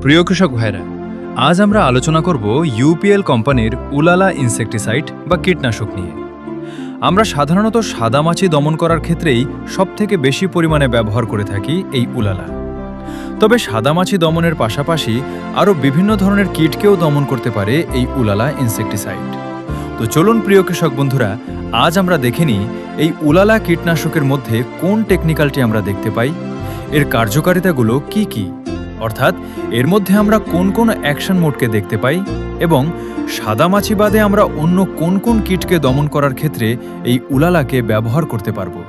প্রিয় কৃষক ভাইরা, আজ আমরা আলোচনা করব ইউপিএল কোম্পানির উলালা ইনসেকটিসাইড বা কীটনাশক নিয়ে। আমরা সাধারণত সাদামাছি দমন করার ক্ষেত্রেই সবথেকে বেশি পরিমাণে ব্যবহার করে থাকি এই উলালা। তবে সাদামাছি দমনের পাশাপাশি আরও বিভিন্ন ধরনের কীটকেও দমন করতে পারে এই উলালা ইনসেকটিসাইড। তো চলুন প্রিয় কৃষক বন্ধুরা, আজ আমরা দেখে নিই এই উলালা কীটনাশকের মধ্যে কোন টেকনিক্যালটি আমরা দেখতে পাই, এর কার্যকারিতাগুলো কি কি, অর্থাৎ এর মধ্যে আমরা কোন কোন অ্যাকশন মোডকে দেখতে পাই এবং সাদামাছি বাদে আমরা অন্য কোন কোন কীটকে দমন করার ক্ষেত্রে এই উলালাকে ব্যবহার করতে পারবো,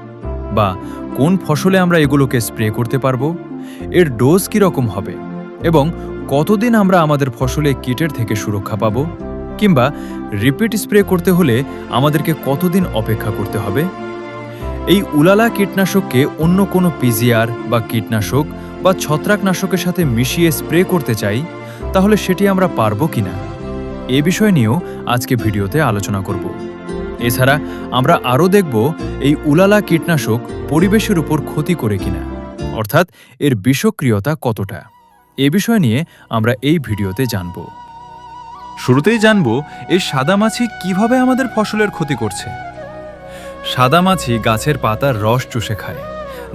বা কোন ফসলে আমরা এগুলোকে স্প্রে করতে পারবো, এর ডোজ কীরকম হবে এবং কতদিন আমরা আমাদের ফসলে কীটের থেকে সুরক্ষা পাবো, কিংবা রিপিট স্প্রে করতে হলে আমাদেরকে কতদিন অপেক্ষা করতে হবে। এই উলালা কীটনাশককে অন্য কোনো পিজিআর বা কীটনাশক বা ছত্রাকনাশকের সাথে মিশিয়ে স্প্রে করতে চাই, তাহলে সেটি আমরা পারবো কিনা, এ বিষয় নিয়েও আজকে ভিডিওতে আলোচনা করব। এছাড়া আমরা আরও দেখব এই উলালা কীটনাশক পরিবেশের উপর ক্ষতি করে কিনা, অর্থাৎ এর বিষক্রিয়তা কতটা, এ বিষয় নিয়ে আমরা এই ভিডিওতে জানব। শুরুতেই জানব এই সাদামাছি কিভাবে আমাদের ফসলের ক্ষতি করছে। সাদামাছি গাছের পাতার রস চুষে খায়,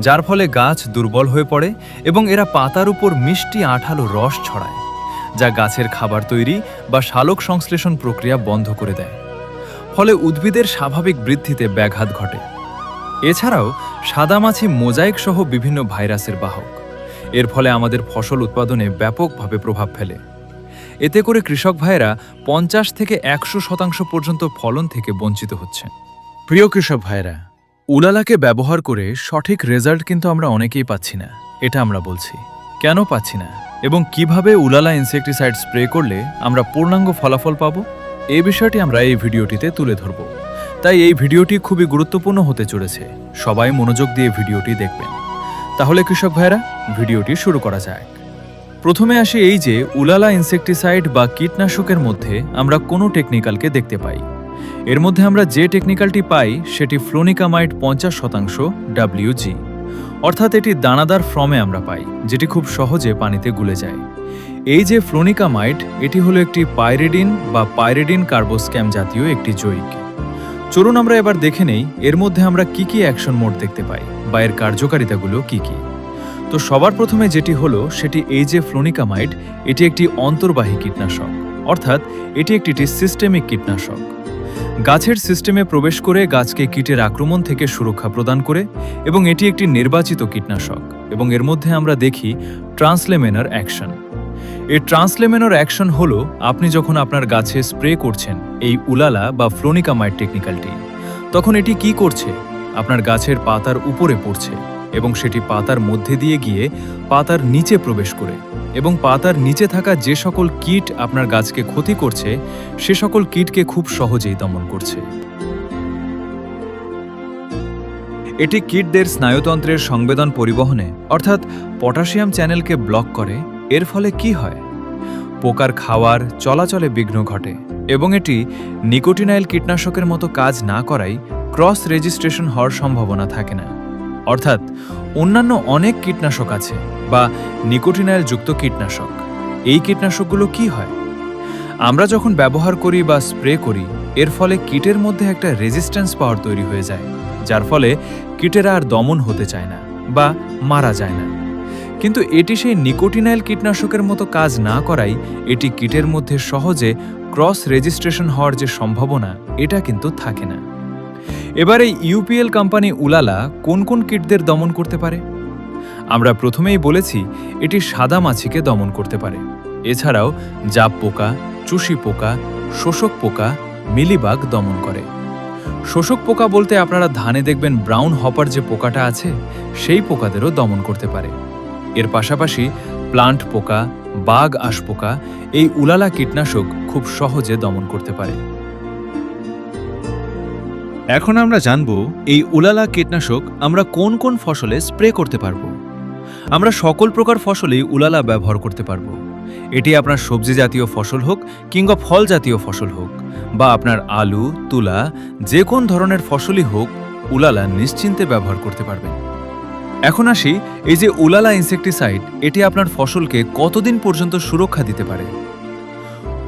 যার ফলে গাছ দুর্বল হয়ে পড়ে এবং এরা পাতার উপর মিষ্টি আঠালো রস ছড়ায়, যা গাছের খাবার তৈরি বা সালোক সংশ্লেষণ প্রক্রিয়া বন্ধ করে দেয়। ফলে উদ্ভিদের স্বাভাবিক বৃদ্ধিতে ব্যাঘাত ঘটে। এছাড়াও সাদামাছি মোজাইক সহ বিভিন্ন ভাইরাসের বাহক। এর ফলে আমাদের ফসল উৎপাদনে ব্যাপকভাবে প্রভাব ফেলে। এতে করে কৃষক ভাইয়েরা 50 থেকে 100% পর্যন্ত ফলন থেকে বঞ্চিত হচ্ছে। প্রিয় কৃষক ভাইয়েরা, উলালাকে ব্যবহার করে সঠিক রেজাল্ট কিন্তু আমরা অনেকেই পাচ্ছি না। এটা আমরা বলছি কেন পাচ্ছি না এবং কিভাবে উলালা ইনসেকটিসাইড স্প্রে করলে আমরা পূর্ণাঙ্গ ফলাফল পাবো, এই বিষয়টি আমরা এই ভিডিওটিতে তুলে ধরব। তাই এই ভিডিওটি খুবই গুরুত্বপূর্ণ হতে চলেছে, সবাই মনোযোগ দিয়ে ভিডিওটি দেখবেন। তাহলে কৃষক ভাইয়েরা, ভিডিওটি শুরু করা যাক। প্রথমে আসি এই যে উলালা ইনসেকটিসাইড বা কীটনাশকের মধ্যে আমরা কোনো টেকনিক্যালকে দেখতে পাই। এর মধ্যে আমরা যে টেকনিক্যালটি পাই সেটি ফ্লোনিকামাইড 50% WG, অর্থাৎ এটি দানাদার ফর্মে আমরা পাই, যেটি খুব সহজে পানিতে গুলে যায়। এই যে ফ্লোনিকামাইড, এটি হলো একটি পাইরিডিন বা পাইরিডিন কার্বোস্ক্যাম জাতীয় একটি যৌগিক। চলুন আমরা এবার দেখে নেই এর মধ্যে আমরা কি কি অ্যাকশন মোড দেখতে পাই বা এর কার্যকারিতাগুলো কি কি। তো সবার প্রথমে যেটি হলো সেটি এই যে ফ্লোনিকামাইড, এটি একটি অন্তর্বাহী কীটনাশক, অর্থাৎ এটি একটি সিস্টেমিক কীটনাশক। গাছের সিস্টেমে প্রবেশ করে গাছকে কীটের আক্রমণ থেকে সুরক্ষা প্রদান করে এবং এটি একটি নির্বাচিত কীটনাশক এবং এর মধ্যে আমরা দেখি ট্রান্সলেমেনার অ্যাকশন। এই ট্রান্সলেমেনার অ্যাকশন হলো আপনি যখন আপনার গাছে স্প্রে করছেন এই উলালা বা ফ্লোনিকামাইড টেকনিক্যালটি, তখন এটি কি করছে, আপনার গাছের পাতার উপরে পড়ছে এবং সেটি পাতার মধ্যে দিয়ে গিয়ে পাতার নিচে প্রবেশ করে এবং পাতার নিচে থাকা যে সকল কীট আপনার গাছকে ক্ষতি করছে সে সকল কীটকে খুব সহজেই দমন করছে। এটি কীটদের স্নায়ুতন্ত্রের সংবেদন পরিবহনে অর্থাৎ পটাশিয়াম চ্যানেলকে ব্লক করে। এর ফলে কি হয়, পোকার খাওয়ার চলাচলে বিঘ্ন ঘটে এবং এটি নিকোটিনাইল কীটনাশকের মতো কাজ না করায় ক্রস রেজিস্ট্রেশন হওয়ার সম্ভাবনা থাকে না। অর্থাৎ অন্যান্য অনেক কীটনাশক আছে বা নিকোটিনাইল যুক্ত কীটনাশক। এই কীটনাশকগুলো কি হয়, আমরা যখন ব্যবহার করি বা স্প্রে করি, এর ফলে কীটের মধ্যে একটা রেজিস্ট্যান্স পাওয়ার তৈরি হয়ে যায়, যার ফলে কীটেরা আর দমন হতে চায় না বা মারা যায় না। কিন্তু এটি সেই নিকোটিনাইল কীটনাশকের মতো কাজ না করাই এটি কীটের মধ্যে সহজে ক্রস রেজিস্ট্রেশন হওয়ার যে সম্ভাবনা, এটা কিন্তু থাকে না। এবার এই ইউপিএল কোম্পানি উলালা কোন কোন কীটদের দমন করতে পারে? আমরা প্রথমেই বলেছি এটি সাদামাছিকে দমন করতে পারে। এছাড়াও জাপ পোকা, চুষি পোকা, শোষক পোকা, মিলিবাগ দমন করে। শোষক পোকা বলতে আপনারা ধানে দেখবেন ব্রাউন হপার যে পোকাটা আছে, সেই পোকাদেরও দমন করতে পারে। এর পাশাপাশি প্লান্ট পোকা, বাগ আঁশ পোকা এই উলালা কীটনাশক খুব সহজে দমন করতে পারে। এখন আমরা জানব এই উলালা কীটনাশক আমরা কোন কোন ফসলে স্প্রে করতে পারবো। আমরা সকল প্রকার ফসলেই উলালা ব্যবহার করতে পারবো। এটি আপনার সবজি জাতীয় ফসল হোক কিংবা ফল জাতীয় ফসল হোক, বা আপনার আলু, তুলা, যে কোন ধরনের ফসলই হোক, উলালা নিশ্চিন্তে ব্যবহার করতে পারবেন। এখন আসি, এই যে উলালা ইনসেক্টিসাইড, এটি আপনার ফসলকে কতদিন পর্যন্ত সুরক্ষা দিতে পারে।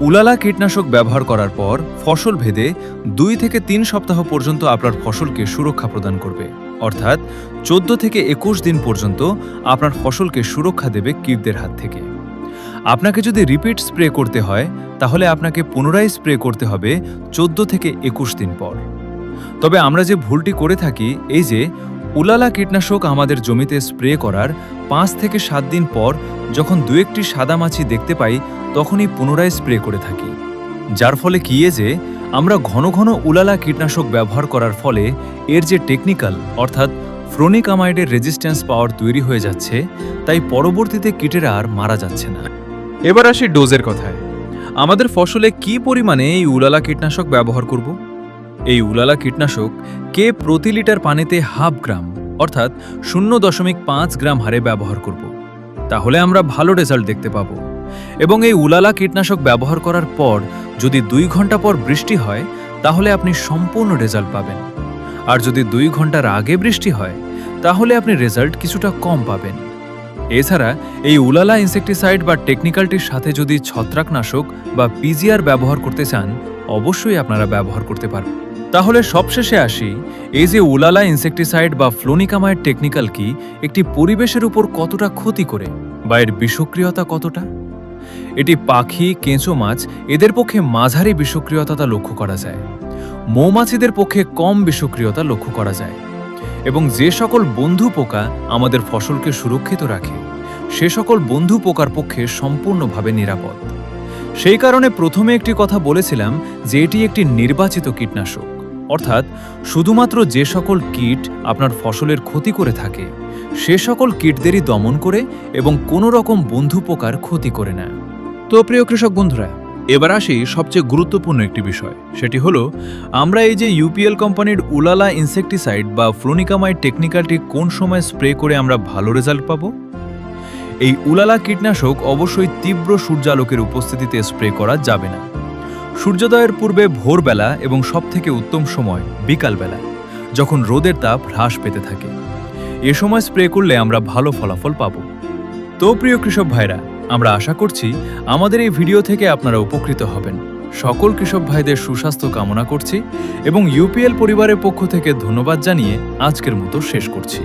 উলালা কীটনাশক ব্যবহার করার পর ফসল ভেদে 2 থেকে 3 সপ্তাহ পর্যন্ত আপনার ফসলকে সুরক্ষা প্রদান করবে, অর্থাৎ 14 থেকে 21 দিন পর্যন্ত আপনার ফসলকে সুরক্ষা দেবে কীটদের হাত থেকে। আপনাকে যদি রিপিট স্প্রে করতে হয়, তাহলে আপনাকে পুনরায় স্প্রে করতে হবে 14 থেকে 21 দিন পর। তবে আমরা যে ভুলটি করে থাকি, এই যে উলালা কীটনাশক আমাদের জমিতে স্প্রে করার 5 থেকে 7 দিন পর যখন 2-1টি সাদা মাছি দেখতে পাই, তখনই পুনরায় স্প্রে করে থাকি। যার ফলে কি যে আমরা ঘন ঘন উলালা কীটনাশক ব্যবহার করার ফলে এর যে টেকনিক্যাল অর্থাৎ ফ্লোনিক অ্যামাইডের রেজিস্ট্যান্স পাওয়ার তৈরি হয়ে যাচ্ছে, তাই পরবর্তীতে কীটেরা আর মারা যাচ্ছে না। এবার আসি ডোজের কথায়। আমাদের ফসলে কি পরিমাণে এই উলালা কীটনাশক ব্যবহার করব? এই উলালা কীটনাশক কে প্রতি লিটার পানিতে 1/2 গ্রাম অর্থাৎ 0.5 গ্রাম হারে ব্যবহার করব। তাহলে আমরা ভালো রেজাল্ট দেখতে পাব। এবং এই উলালা কীটনাশক ব্যবহার করার পর যদি 2 ঘন্টা পর বৃষ্টি হয়, তাহলে আপনি সম্পূর্ণ রেজাল্ট পাবেন। আর যদি 2 ঘন্টার আগে বৃষ্টি হয়, তাহলে আপনি রেজাল্ট কিছুটা কম পাবেন। এছাড়া এই উলালা ইনসেক্টিসাইড বা টেকনিক্যালটির সাথে যদি ছত্রাকনাশক বা পিজিআর ব্যবহার করতে চান, অবশ্যই আপনারা ব্যবহার করতে পারবেন। তাহলে সবশেষে আসি, এই যে উলালা ইনসেক্টিসাইড বা ফ্লোনিকামাইড টেকনিক্যাল কি একটি পরিবেশের উপর কতটা ক্ষতি করে বা এর বিষক্রিয়তা কতটা। এটি পাখি, কেঁচো মাছ এদের পক্ষে মাঝারি বিষক্রিয়তা লক্ষ্য করা যায়। মৌমাছিদের পক্ষে কম বিষক্রিয়তা লক্ষ্য করা যায়। এবং যে সকল বন্ধু পোকা আমাদের ফসলকে সুরক্ষিত রাখে, সে সকল বন্ধু পোকার পক্ষে সম্পূর্ণভাবে নিরাপদ। সেই কারণে প্রথমে একটি কথা বলেছিলাম যে এটি একটি নির্বাচিত কীটনাশক, অর্থাৎ শুধুমাত্র যে সকল কীট আপনার ফসলের ক্ষতি করে থাকে, সে সকল কীটদেরই দমন করে এবং কোনো রকম বন্ধু পোকার ক্ষতি করে না। তো প্রিয় কৃষক বন্ধুরা, এবার আসি সবচেয়ে গুরুত্বপূর্ণ একটি বিষয়, সেটি হলো আমরা এই যে ইউপিএল কোম্পানির উলালা ইনসেক্টিসাইড বা ফ্লোনিকামাইড টেকনিক্যালটি কোন সময় স্প্রে করে আমরা ভালো রেজাল্ট পাবো। এই উলালা কীটনাশক অবশ্যই তীব্র সূর্যালোকের উপস্থিতিতে স্প্রে করা যাবে না। সূর্যোদয়ের পূর্বে ভোরবেলা এবং সবথেকে উত্তম সময় বিকালবেলা, যখন রোদের তাপ হ্রাস পেতে থাকে, এ সময় স্প্রে করলে আমরা ভালো ফলাফল পাব। তো প্রিয় কৃষক ভাইরা, আমরা আশা করছি আমাদের এই ভিডিও থেকে আপনারা উপকৃত হবেন। সকল কৃষক ভাইদের সুস্বাস্থ্য কামনা করছি এবং ইউপিএল পরিবারের পক্ষ থেকে ধন্যবাদ জানিয়ে আজকের মতো শেষ করছি।